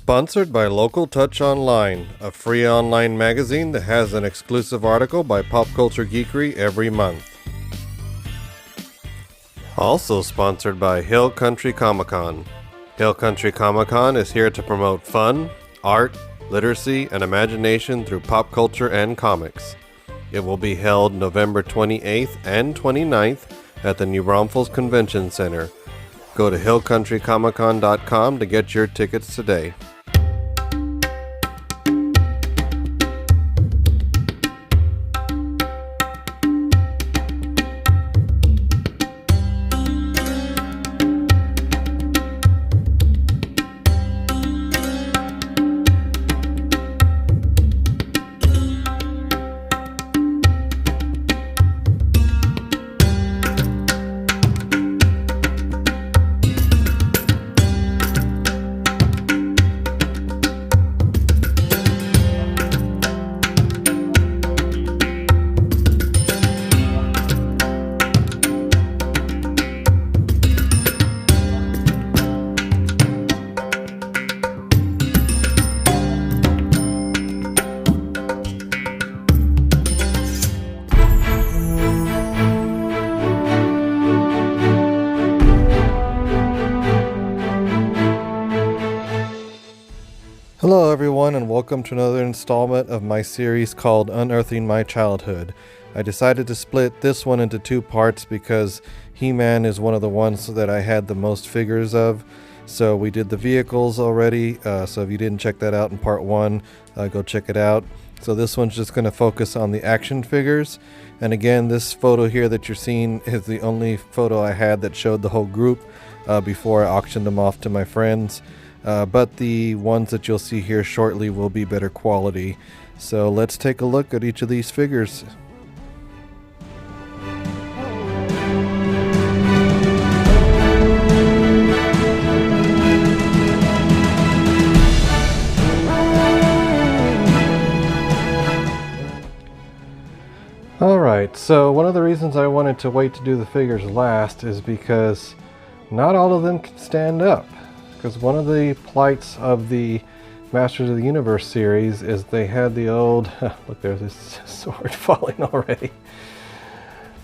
Sponsored by Local Touch Online, a free online magazine that has an exclusive article by Pop Culture Geekery every month. Also sponsored by Hill Country Comic Con. Hill Country Comic Con is here to promote fun, art, literacy, and imagination through pop culture and comics. It will be held November 28th and 29th at the New Braunfels Convention Center. Go to hillcountrycomiccon.com to get your tickets today. Hello everyone, and welcome to another installment of my series called Unearthing My Childhood. I decided to split this one into two parts because He-Man is one of the ones that I had the most figures of. So we did the vehicles already, so if you didn't check that out in part one, go check it out. So this one's just going to focus on the action figures. And again, this photo here that you're seeing is the only photo I had that showed the whole group before I auctioned them off to my friends. But the ones that you'll see here shortly will be better quality. So let's take a look at each of these figures. Alright, so one of the reasons I wanted to wait to do the figures last is because not all of them can stand up. Because one of the plights of the Masters of the Universe series is they had the old... look, there's this sword falling already.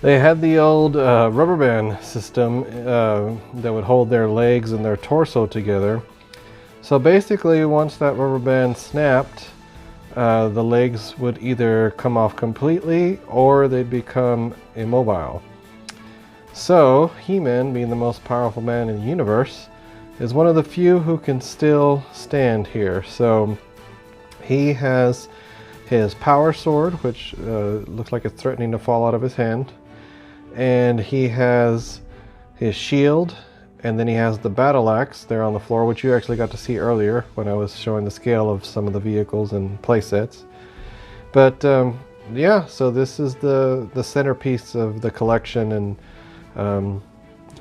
They had the old rubber band system that would hold their legs and their torso together. So basically, once that rubber band snapped, the legs would either come off completely or they'd become immobile. So, He-Man, being the most powerful man in the universe, is one of the few who can still stand here. So he has his power sword, which looks like it's threatening to fall out of his hand, and he has his shield, and then he has the battle axe there on the floor, which you actually got to see earlier when I was showing the scale of some of the vehicles and playsets. But yeah, so this is the centerpiece of the collection, and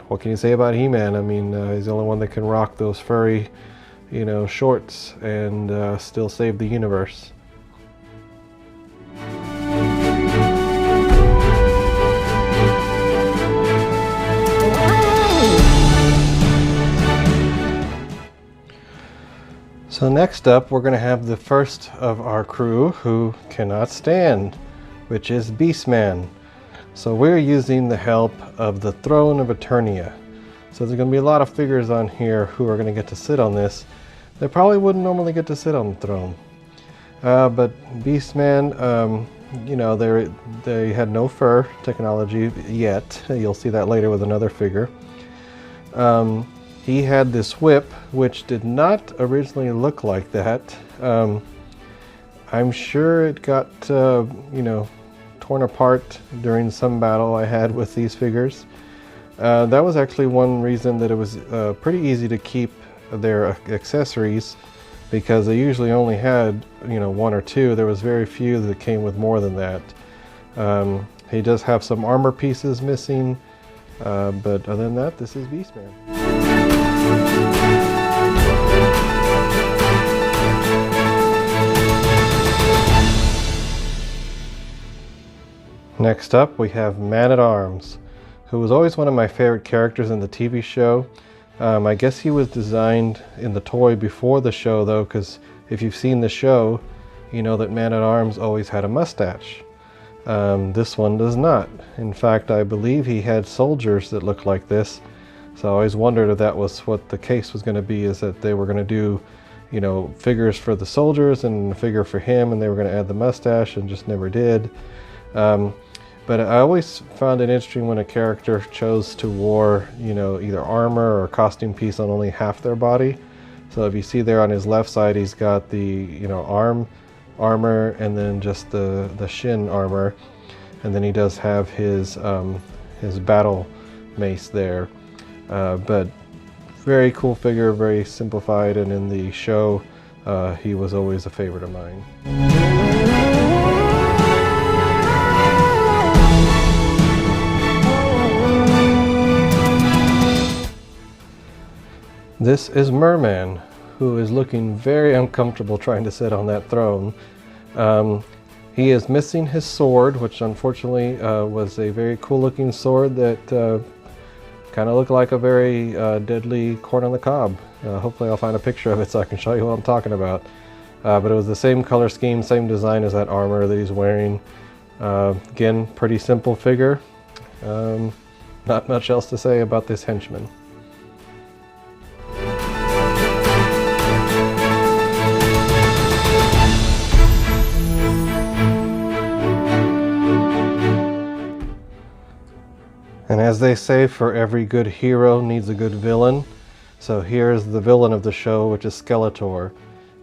what can you say about He-Man? I mean, he's the only one that can rock those furry, shorts and still save the universe. So next up, we're going to have the first of our crew who cannot stand, which is Beastman. So we're using the help of the Throne of Eternia. So there's going to be a lot of figures on here who are going to get to sit on this. They probably wouldn't normally get to sit on the throne. But Beastman, they had no fur technology yet. You'll see that later with another figure. He had this whip, which did not originally look like that. I'm sure it got, torn apart during some battle I had with these figures. That was actually one reason that it was pretty easy to keep their accessories, because they usually only had one or two. There was very few that came with more than that. He does have some armor pieces missing, but other than that, this is Beastman. Next up, we have Man-at-Arms, who was always one of my favorite characters in the TV show. I guess he was designed in the toy before the show though, because if you've seen the show, you know that Man-at-Arms always had a mustache. This one does not. In fact, I believe he had soldiers that looked like this. So I always wondered if that was what the case was going to be, is that they were going to do, you know, figures for the soldiers and a figure for him, and they were going to add the mustache and just never did. But I always found it interesting when a character chose to wear, you know, either armor or costume piece on only half their body. So if you see there on his left side, he's got the, you know, armor and then just the shin armor, and then he does have his battle mace there. But very cool figure, very simplified, and in the show he was always a favorite of mine. This is Mer-Man, who is looking very uncomfortable trying to sit on that throne. He is missing his sword, which unfortunately was a very cool looking sword that kind of looked like a very deadly corn on the cob. Hopefully I'll find a picture of it so I can show you what I'm talking about. But it was the same color scheme, same design as that armor that he's wearing. Again, pretty simple figure. Not much else to say about this henchman. And as they say, for every good hero needs a good villain. So here's the villain of the show, which is Skeletor.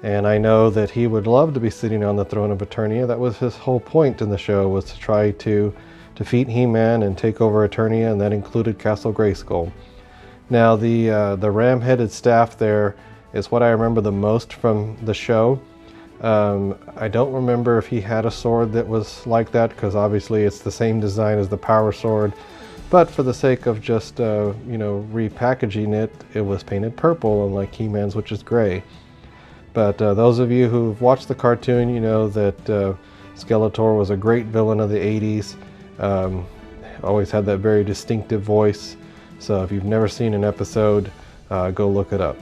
And I know that he would love to be sitting on the throne of Eternia. That was his whole point in the show, was to try to defeat He-Man and take over Eternia, and that included Castle Grayskull. Now the ram-headed staff there is what I remember the most from the show. I don't remember if he had a sword that was like that, because obviously it's the same design as the Power Sword. But for the sake of just, you know, repackaging it, it was painted purple, unlike He-Man's, which is gray. But those of you who've watched the cartoon, you know that Skeletor was a great villain of the 80s. Always had that very distinctive voice. So if you've never seen an episode, go look it up.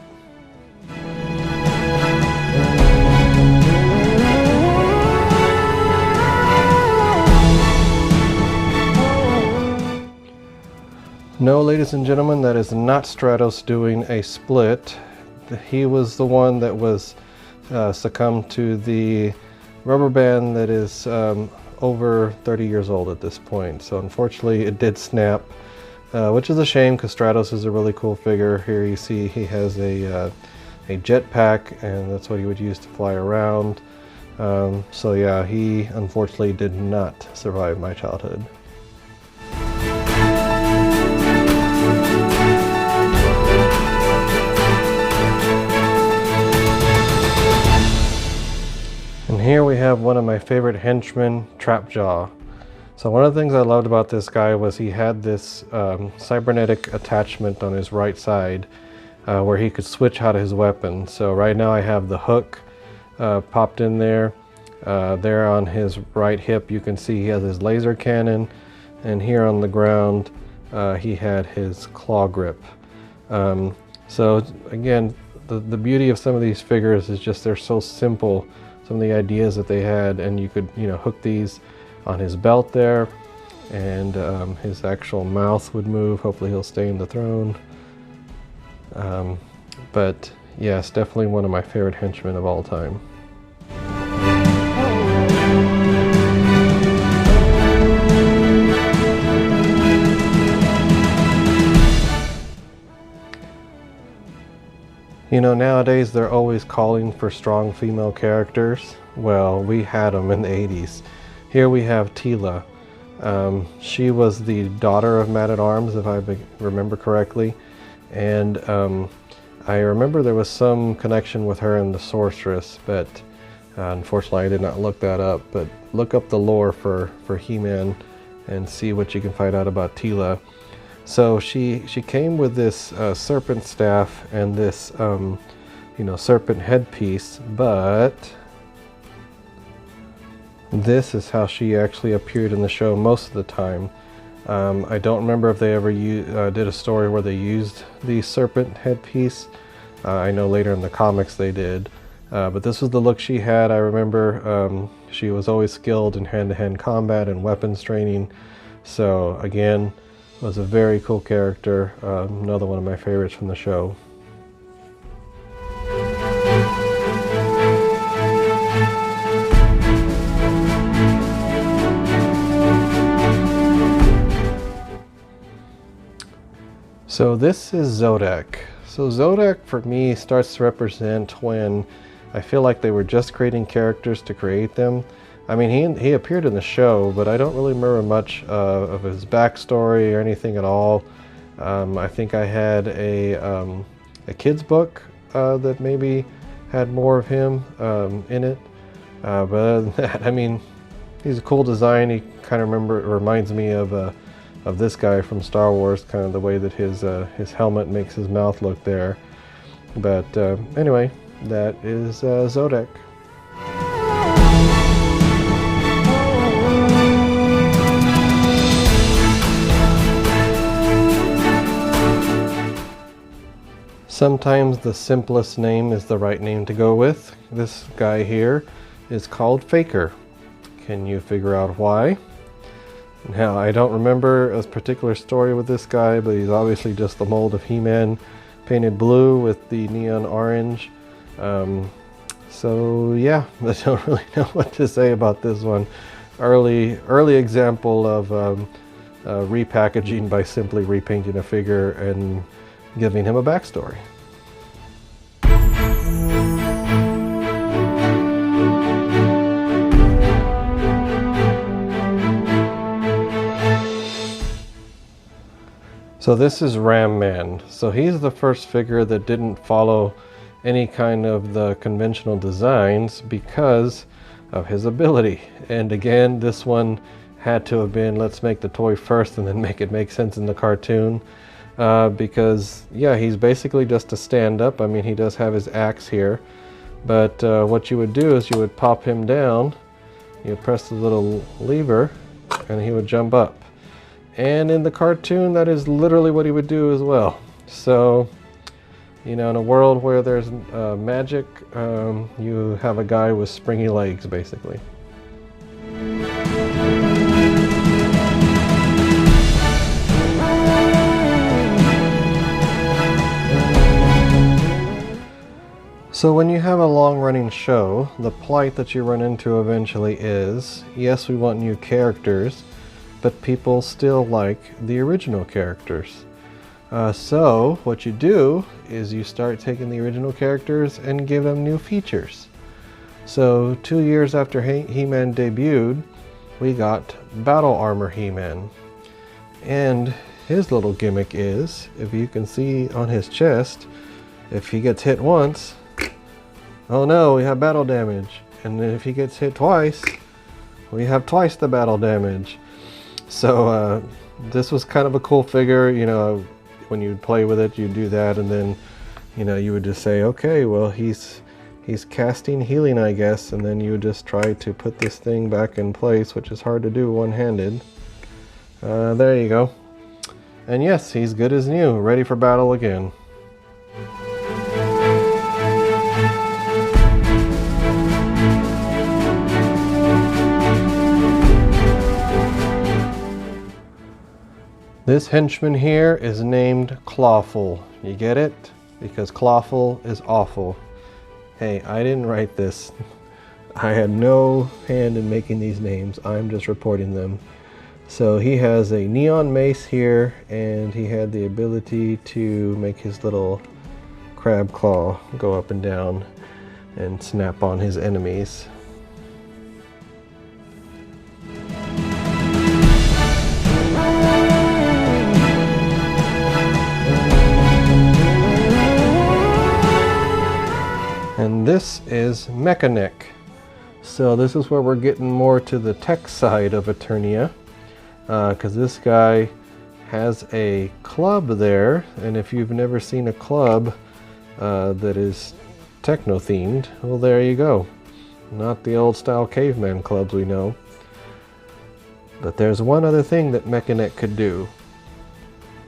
No, ladies and gentlemen, that is not Stratos doing a split. He was the one that was succumbed to the rubber band that is over 30 years old at this point. So unfortunately it did snap, which is a shame because Stratos is a really cool figure. Here you see he has a jetpack, and that's what he would use to fly around. So yeah, he unfortunately did not survive my childhood. And here we have one of my favorite henchmen, Trapjaw. So one of the things I loved about this guy was he had this cybernetic attachment on his right side where he could switch out his weapon. So right now I have the hook popped in there. There on his right hip you can see he has his laser cannon, and here on the ground he had his claw grip. So again, the beauty of some of these figures is just they're so simple. Some of the ideas that they had, and you could, you know, hook these on his belt there, and his actual mouth would move. Hopefully he'll stay in the throne. But yes, definitely one of my favorite henchmen of all time. You know, nowadays they're always calling for strong female characters. Well, we had them in the 80s. Here we have Teela. She was the daughter of Man-at-Arms, if I remember correctly. And I remember there was some connection with her and the Sorceress, but unfortunately I did not look that up. But look up the lore for He-Man and see what you can find out about Teela. So she came with this serpent staff and this you know, serpent headpiece, but this is how she actually appeared in the show most of the time. I don't remember if they ever did a story where they used the serpent headpiece. I know later in the comics they did. But this was the look she had. I remember she was always skilled in hand-to-hand combat and weapons training. So again, was a very cool character. Another one of my favorites from the show. So this is Zodac. So Zodac for me starts to represent when I feel like they were just creating characters to create them. I mean, he appeared in the show, but I don't really remember much of his backstory or anything at all. I think I had a kid's book that maybe had more of him in it. But other than that, I mean, he's a cool design. He kind of reminds me of this guy from Star Wars, kind of the way that his helmet makes his mouth look there. But anyway, that is Zodac. Sometimes the simplest name is the right name to go with. This guy here is called Faker. Can you figure out why? Now, I don't remember a particular story with this guy, but he's obviously just the mold of He-Man painted blue with the neon orange. So yeah, I don't really know what to say about this one. Early example of repackaging by simply repainting a figure and giving him a backstory. So this is Ram-Man. So he's the first figure that didn't follow any kind of the conventional designs because of his ability. And again, this one had to have been, let's make the toy first and then make it make sense in the cartoon. Because yeah, he's basically just a stand-up. I mean, he does have his axe here, but what you would do is you would pop him down, you would press the little lever, and he would jump up. And in the cartoon, that is literally what he would do as well. So, you know, in a world where there's magic, you have a guy with springy legs, basically. So when you have a long-running show, the plight that you run into eventually is, yes, we want new characters, but people still like the original characters. So what you do is you start taking the original characters and give them new features. So 2 years after He-Man debuted, we got Battle Armor He-Man. And his little gimmick is, if you can see on his chest, if he gets hit once, oh no, we have battle damage. And then if he gets hit twice, we have twice the battle damage. So this was kind of a cool figure. You know, when you'd play with it, you'd do that, and then, you know, you would just say, okay, well, he's casting healing, I guess, and then you would just try to put this thing back in place, which is hard to do one-handed. There you go. And yes, he's good as new, ready for battle again. This henchman here is named Clawful. You get it? Because Clawful is awful. Hey, I didn't write this. I had no hand in making these names. I'm just reporting them. So he has a neon mace here, and he had the ability to make his little crab claw go up and down and snap on his enemies. And this is Mekaneck. So this is where we're getting more to the tech side of Eternia, because this guy has a club there, and if you've never seen a club that is techno themed, well, there you go. Not the old style caveman clubs we know. But there's one other thing that Mekaneck could do.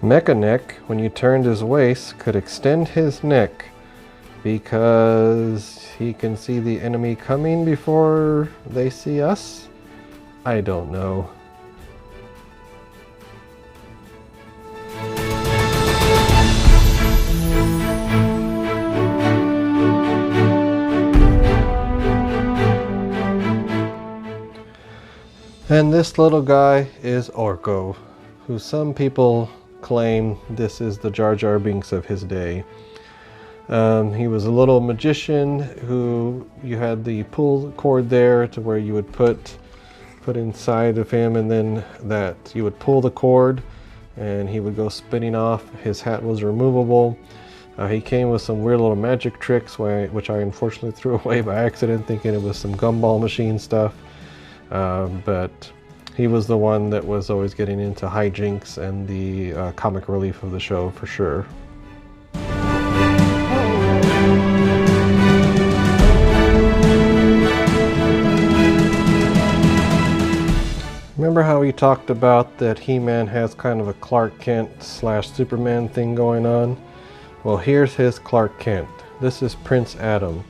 Mekaneck, when you turned his waist, could extend his neck because he can see the enemy coming before they see us? I don't know. And this little guy is Orko, who some people claim this is the Jar Jar Binks of his day. He was a little magician who you had the pull cord there to where you would put inside of him, and then that you would pull the cord and he would go spinning off. His hat was removable. He came with some weird little magic tricks, which I unfortunately threw away by accident, thinking it was some gumball machine stuff. But he was the one that was always getting into hijinks and the comic relief of the show for sure. Remember how we talked about that He-Man has kind of a Clark Kent / Superman thing going on? Well, here's his Clark Kent. This is Prince Adam,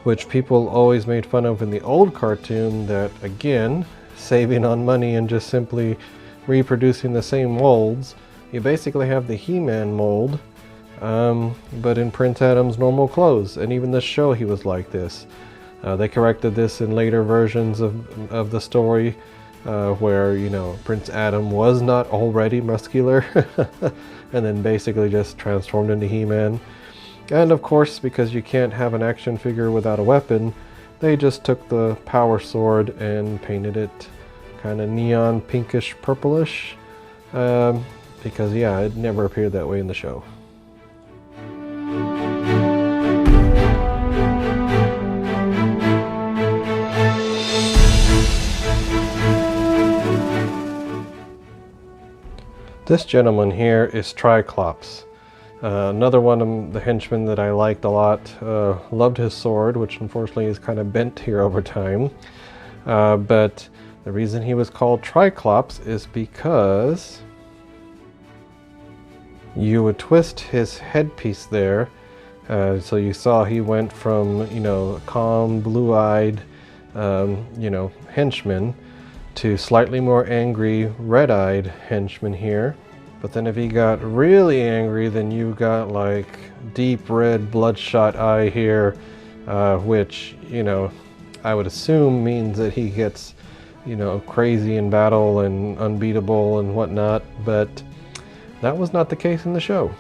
which people always made fun of in the old cartoon, that again, saving on money and just simply reproducing the same molds. You basically have the He-Man mold, but in Prince Adam's normal clothes. And even the show he was like this. They corrected this in later versions of the story, where, you know, Prince Adam was not already muscular and then basically just transformed into He-Man. And of course, because you can't have an action figure without a weapon, they just took the power sword and painted it kind of neon pinkish purplish, because yeah, it never appeared that way in the show. This gentleman here is Tri-klops. Another one of the henchmen that I liked a lot. Loved his sword, which unfortunately is kind of bent here over time. But the reason he was called Tri-klops is because you would twist his headpiece there. So you saw he went from, you know, calm, blue-eyed, you know, henchman to slightly more angry, red-eyed henchman here. But then if he got really angry, then you got like deep red bloodshot eye here, which, you know, I would assume means that he gets, you know, crazy in battle and unbeatable and whatnot, but that was not the case in the show.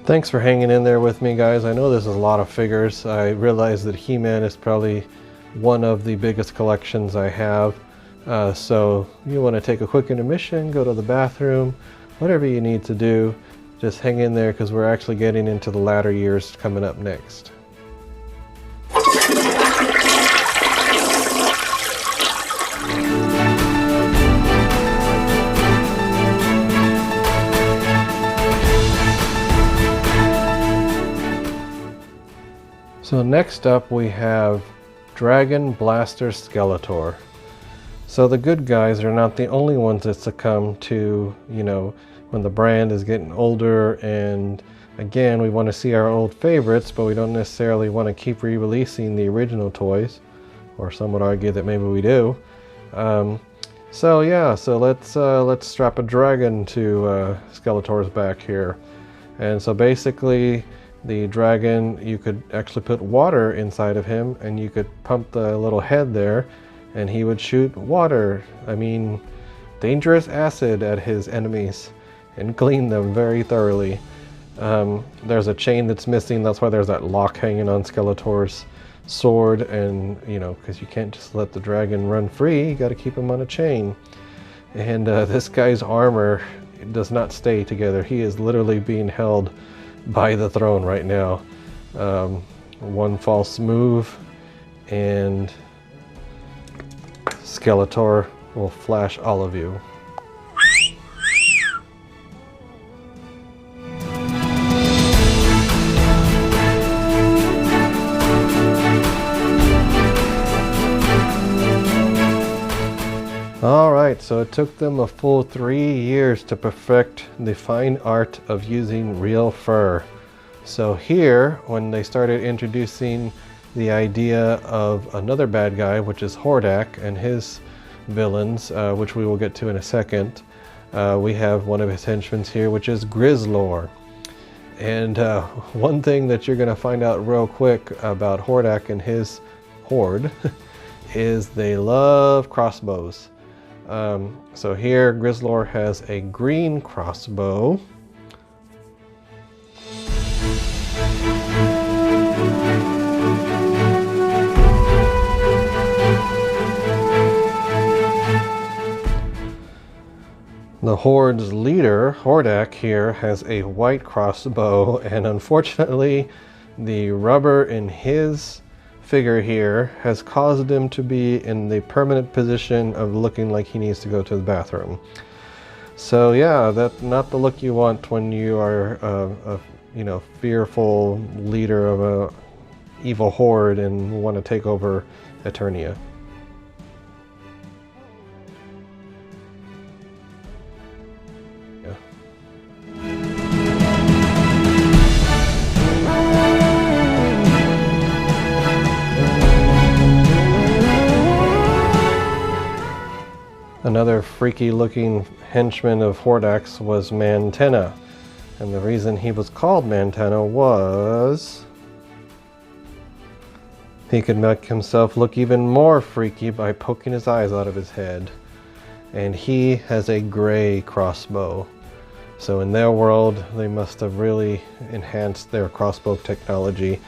Thanks for hanging in there with me, guys. I know this is a lot of figures. I realize that He-Man is probably one of the biggest collections I have. So you want to take a quick intermission, go to the bathroom, whatever you need to do. Just hang in there because we're actually getting into the latter years coming up next. So next up we have Dragon Blaster Skeletor. So the good guys are not the only ones that succumb to, you know, when the brand is getting older, and again, we want to see our old favorites, but we don't necessarily want to keep re-releasing the original toys, or some would argue that maybe we do. So yeah, so let's strap a dragon to Skeletor's back here. And so basically, the dragon, you could actually put water inside of him, and you could pump the little head there, and he would shoot water, I mean, dangerous acid at his enemies and clean them very thoroughly. There's a chain that's missing, that's why there's that lock hanging on Skeletor's sword, and, you know, because you can't just let the dragon run free, you got to keep him on a chain. And this guy's armor does not stay together. He is literally being held by the throne right now. One false move and Skeletor will flash all of you. so it took them a full 3 years to perfect the fine art of using real fur. So here, when they started introducing the idea of another bad guy, which is Hordak and his villains, which we will get to in a second, we have one of his henchmen here, which is Grizzlor. And one thing that you're going to find out real quick about Hordak and his horde is they love crossbows. So here Grizzlor has a green crossbow. The horde's leader, Hordak, here has a white crossbow, and unfortunately the rubber in his figure here has caused him to be in the permanent position of looking like he needs to go to the bathroom. So yeah, that's not the look you want when you are a fearful leader of a evil horde and want to take over Eternia. Another freaky looking henchman of Hordak's was Mantenna, and the reason he was called Mantenna was he could make himself look even more freaky by poking his eyes out of his head. And he has a gray crossbow. So in their world, they must have really enhanced their crossbow technology.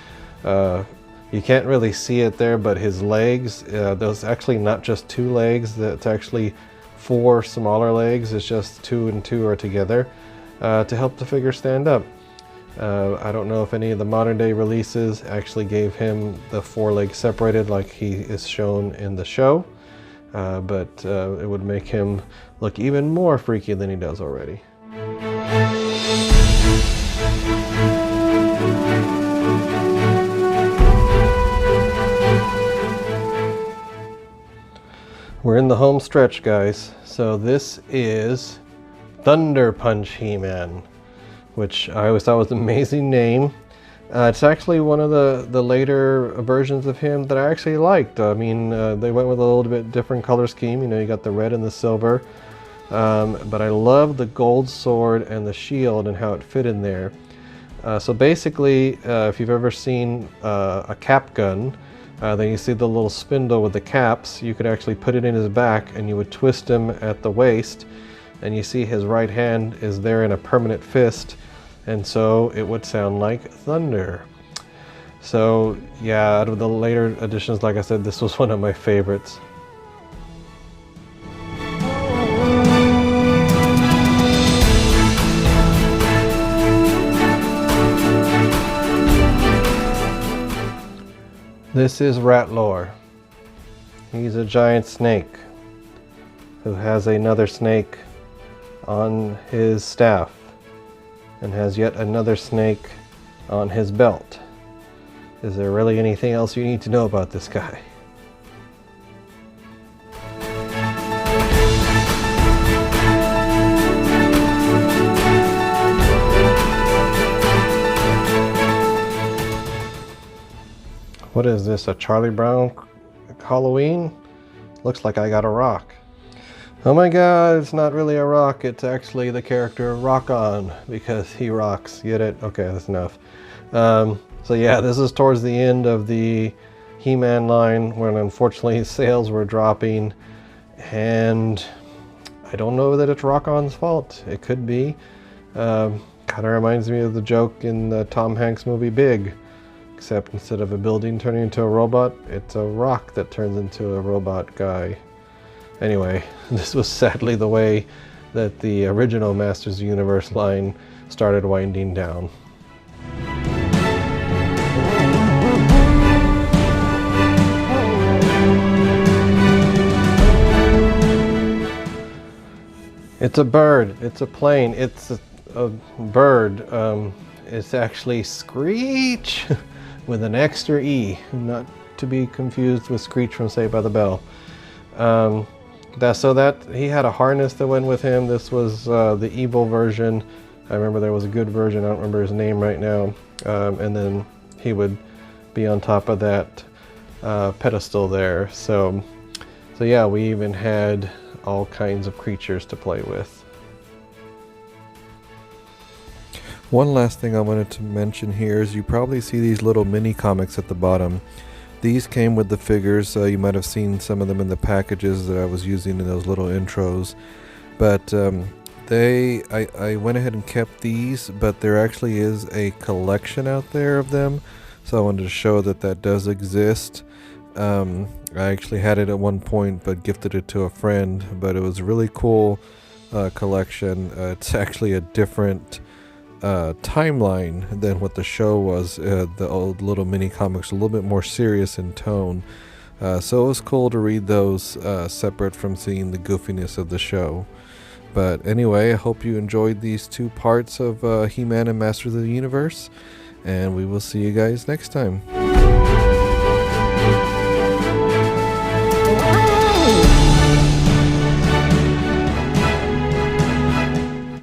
You can't really see it there, but his legs, there's actually not just 2 legs, that's actually 4 smaller legs. It's just 2 and 2 are together to help the figure stand up. I don't know if any of the modern day releases actually gave him the 4 legs separated like he is shown in the show, but it would make him look even more freaky than he does already. We're in the home stretch, guys. So this is Thunder Punch He-Man, which I always thought was an amazing name. It's actually one of the later versions of him that I actually liked. I mean, they went with a little bit different color scheme. You know, you got the red and the silver. But I love the gold sword and the shield and how it fit in there. So basically, if you've ever seen a cap gun, then you see the little spindle with the caps. You could actually put it in his back and you would twist him at the waist, and you see his right hand is there in a permanent fist, and so it would sound like thunder. So yeah, out of the later editions, like I said, this was one of my favorites. This is Rattlor. He's a giant snake who has another snake on his staff and has yet another snake on his belt. Is there really anything else you need to know about this guy? What is this, a Charlie Brown Halloween? Looks like I got a rock. Oh my god, it's not really a rock, it's actually the character Rokkon, because he rocks. Get it? Okay, that's enough. So yeah, this is towards the end of the He-Man line when unfortunately sales were dropping, and I don't know that it's Rokkon's fault. It could be. Kind of reminds me of the joke in the Tom Hanks movie Big. Except instead of a building turning into a robot, it's a rock that turns into a robot guy. Anyway, this was sadly the way that the original Masters of the Universe line started winding down. It's a bird, it's a plane, it's a bird. It's actually Screeech with an extra E, not to be confused with Screech from Saved by the Bell. that he had a harness that went with him. This was the evil version. I remember there was a good version. I don't remember his name right now. And then he would be on top of that pedestal there. So yeah, we even had all kinds of creatures to play with. One last thing I wanted to mention here is you probably see these little mini comics at the bottom. These came with the figures. You might have seen some of them in the packages that I was using in those little intros. But I went ahead and kept these, but there actually is a collection out there of them. So I wanted to show that does exist. I actually had it at one point, but gifted it to a friend. But it was a really cool collection. It's actually a different timeline than what the show was. The old little mini comics a little bit more serious in tone, so it was cool to read those separate from seeing the goofiness of the show. But anyway, I hope you enjoyed these two parts of He-Man and Masters of the Universe, and we will see you guys next time.